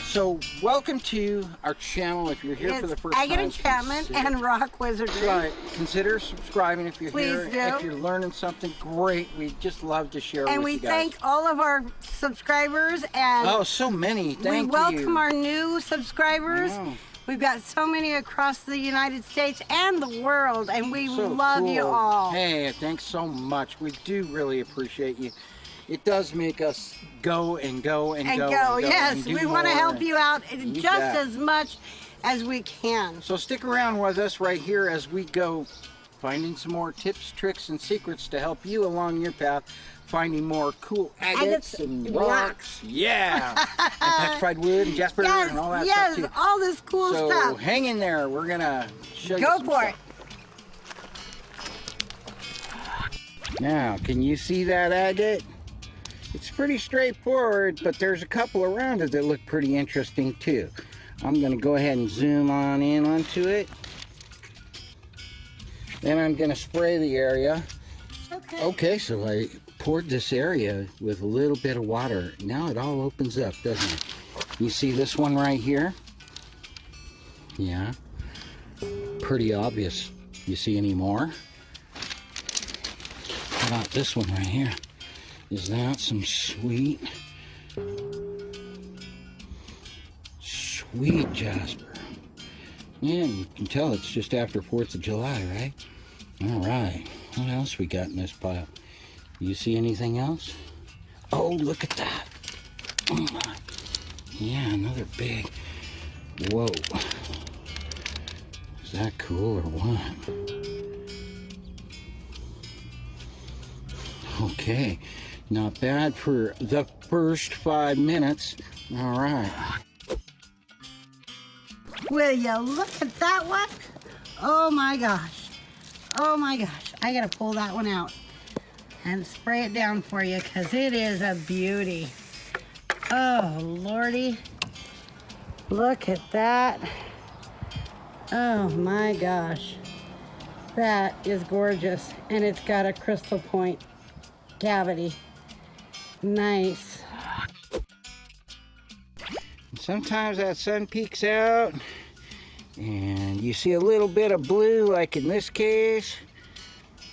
So, welcome to our channel. If you're here for the first time, Agate Enchantment and Rock Wizardry. Right. Consider subscribing if you're here. Please do. If you're learning something great, we just love to share with you guys. And we thank all of our subscribers. And oh, so many. Thank you. We welcome our new subscribers. We've got so many across the United States and the world, and we love you all. Hey, thanks so much. We do really appreciate you. It does make us go and go and go. Yes, we want to help you out just as much as we can. So stick around with us right here as we go finding some more tips, tricks, and secrets to help you along your path, finding more cool agates and rocks. Yeah. And petrified wood and jasper and all that stuff too. Yes, all this cool stuff. So hang in there. We're going to show you some stuff. It. Now, can you see that agate? It's pretty straightforward, but there's a couple around it that look pretty interesting too. I'm going to go ahead and zoom on in onto it. Then I'm going to spray the area. Okay, so I poured this area with a little bit of water. Now it all opens up, doesn't it? You see this one right here? Yeah. Pretty obvious. You see any more? How about this one right here? Is that some sweet jasper? Yeah, you can tell it's just after 4th of July, right? All right. What else we got in this pile? You see anything else? Oh, look at that. Oh my. Yeah, another big. Whoa. Is that cool or what? Okay. Not bad for the first 5 minutes. All right. Will you look at that one? Oh my gosh. Oh my gosh. I gotta pull that one out and spray it down for you because it is a beauty. Oh Lordy. Look at that. Oh my gosh. That is gorgeous. And it's got a crystal point cavity. Nice. Sometimes that sun peeks out and you see a little bit of blue, like in this case,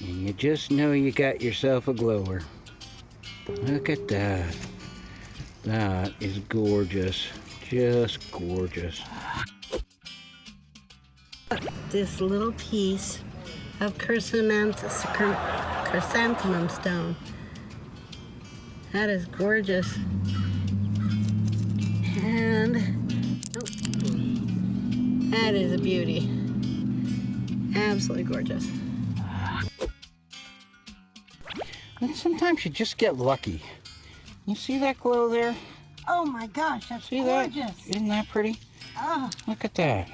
and you just know you got yourself a glower. Look at that. That is gorgeous. Just gorgeous. This little piece of chrysanthemum stone. That is gorgeous. And that is a beauty. Absolutely gorgeous. And sometimes you just get lucky. You see that glow there? Oh my gosh, that's see gorgeous. That? Isn't that pretty? Oh. Look at that.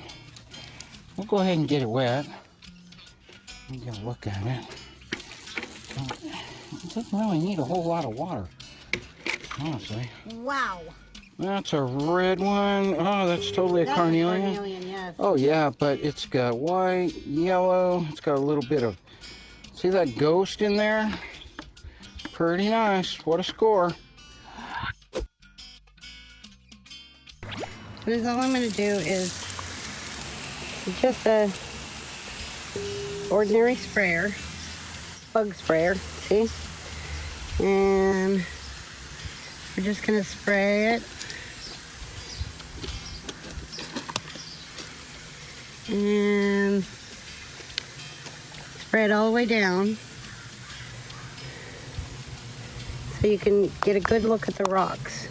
We'll go ahead and get it wet. And get a look at it. It doesn't really need a whole lot of water, honestly. Wow. That's a red one. Oh, that's totally a carnelian. Carnelian, yes. Oh yeah, but it's got white, yellow. It's got a little bit of, see that ghost in there? Pretty nice. What a score. Because all I'm going to do is just a ordinary sprayer, bug sprayer, see? And we're just going to spray it. And spray it all the way down so you can get a good look at the rocks.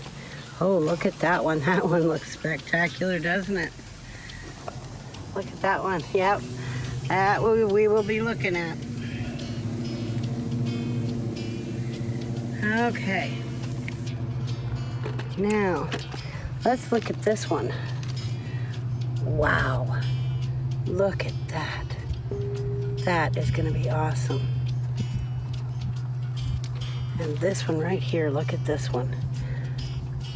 Oh, look at that one. That one looks spectacular, doesn't it? Look at that one. Yep. That we will be looking at. Okay. Now, let's look at this one. Wow. Look at that. That is going to be awesome. And this one right here, look at this one.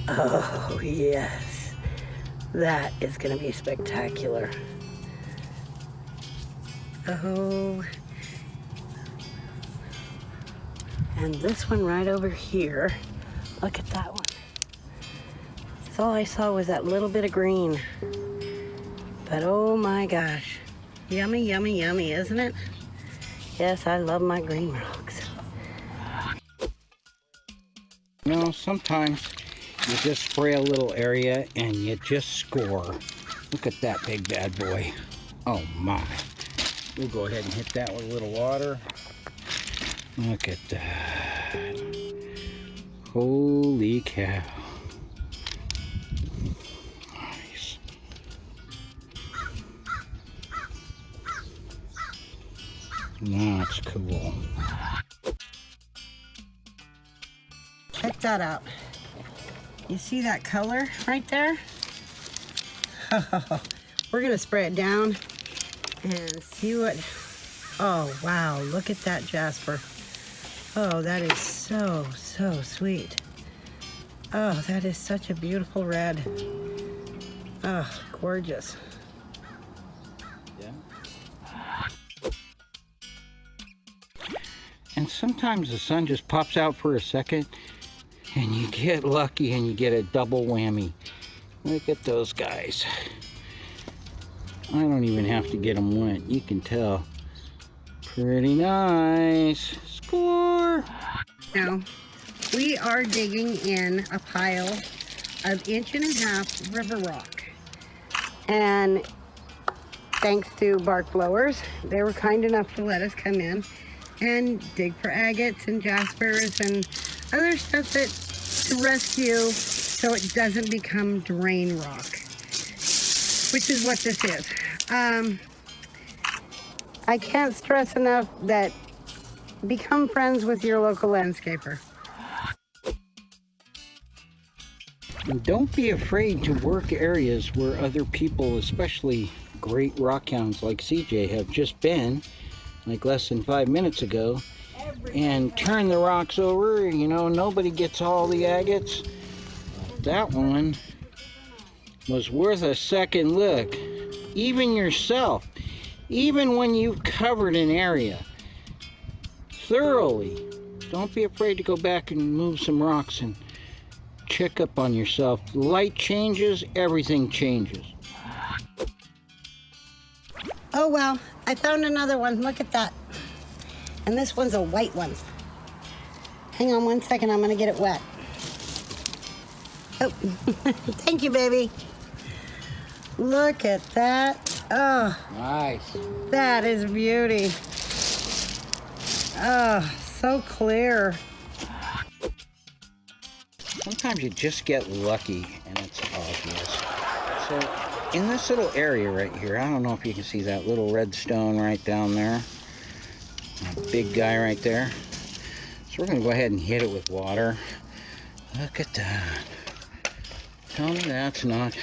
Oh, yes. That is going to be spectacular. Oh. And this one right over here, look at that one. So all I saw was that little bit of green. But oh my gosh. Yummy, yummy, yummy, isn't it? Yes, I love my green rocks. You know, sometimes you just spray a little area and you just score. Look at that big bad boy. Oh my. We'll go ahead and hit that with a little water. Look at that. Holy cow. Nice. That's cool. Check that out. You see that color right there? We're gonna spray it down and see what, oh wow, look at that jasper. Oh, that is so, so sweet. Oh, that is such a beautiful red. Oh, gorgeous. Yeah. And sometimes the sun just pops out for a second and you get lucky and you get a double whammy. Look at those guys. I don't even have to get them wet. You can tell. Pretty nice. Score! Now, we are digging in a pile of 1.5-inch river rock. And thanks to bark blowers, they were kind enough to let us come in and dig for agates and jaspers and other stuff that to rescue so it doesn't become drain rock, which is what this is. I can't stress enough that become friends with your local landscaper. And don't be afraid to work areas where other people, especially great rockhounds like CJ, have just been, like less than 5 minutes ago, and turn the rocks over. You know, nobody gets all the agates. That one was worth a second look. Even yourself, even when you've covered an area thoroughly, don't be afraid to go back and move some rocks and check up on yourself. Light changes, everything changes. Oh well, I found another one. Look at that. And this one's a white one. Hang on one second, I'm gonna get it wet. Oh, thank you, baby. Look at that. Oh, Nice. that is beauty. Oh, so clear. Sometimes you just get lucky and it's obvious. So in this little area right here, I don't know if you can see that little red stone right down there. A big guy right there. So we're gonna go ahead and hit it with water. Look at that. Tell me that's not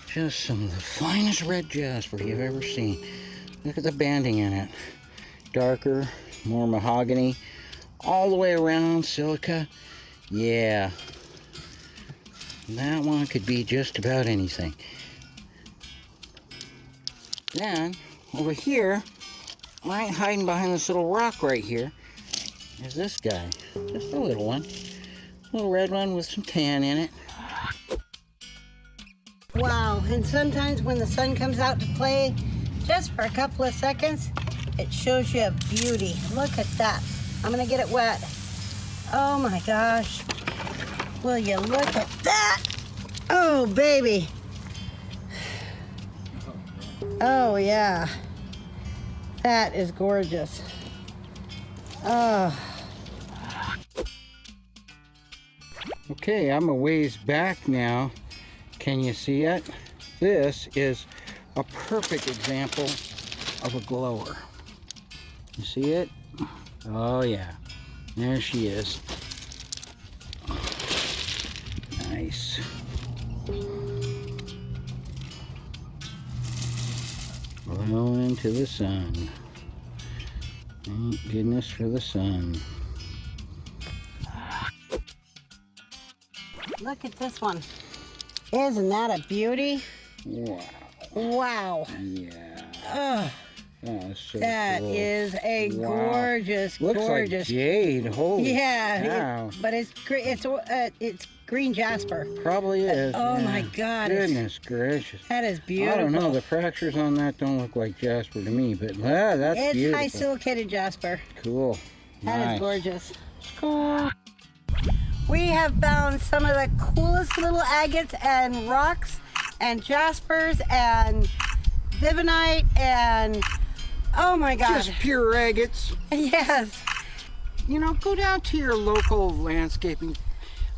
just some of the finest red jasper you've ever seen. Look at the banding in it. Darker, more mahogany, all the way around silica. Yeah. That one could be just about anything. Then, over here, right hiding behind this little rock right here, is this guy. Just a little one. A little red one with some tan in it. Wow, and sometimes when the sun comes out to play, just for a couple of seconds, it shows you a beauty. Look at that. I'm gonna get it wet. Oh my gosh. Will you look at that? Oh, baby. Oh, yeah. That is gorgeous. Oh. Okay, I'm a ways back now. Can you see it? This is a perfect example of a glower. You see it? Oh yeah, there she is. Nice. Glowing to the sun. Thank goodness for the sun. Look at this one. Isn't that a beauty? Wow. Wow. Yeah. Ugh. Oh, so That cool. is a Wow. gorgeous, Looks gorgeous. like jade. Holy Yeah, cow. but it's green jasper. Probably is. Oh yeah. my God. Goodness gracious. That is beautiful. I don't know. The fractures on that don't look like jasper to me, but that's It's beautiful. high silicated jasper. Cool. That Nice. is gorgeous. We have found some of the coolest little agates and rocks and jaspers and vivonite and oh my gosh. Just pure agates. Yes. You know, go down to your local landscaping.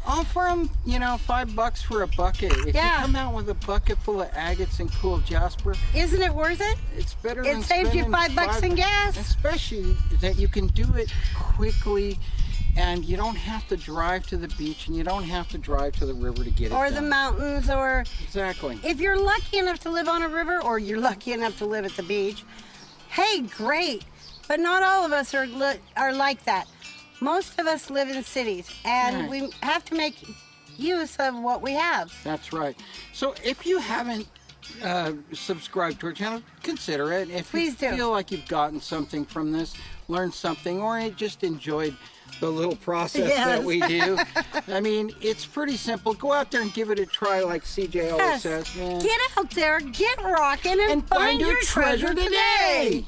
Offer them, you know, $5 for a bucket. If Yeah. you come out with a bucket full of agates and cool jasper, Isn't it worth it? it's better than It saved you spending $5 in gas. Especially that you can do it quickly, and you don't have to drive to the beach, and you don't have to drive to the river to get it Or the done. mountains, or Exactly. if you're lucky enough to live on a river or you're lucky enough to live at the beach, hey, great. But not all of us are like that. Most of us live in cities, and Right. we have to make use of what we have. That's right. So if you haven't subscribed to our channel, consider it. If Please you do. feel like you've gotten something from this, learned something, or you just enjoyed the little process that Yes. we do. I mean, it's pretty simple. Go out there and give it a try, like CJ always Yes. says, man. Get out there, get rocking, and And find your treasure today.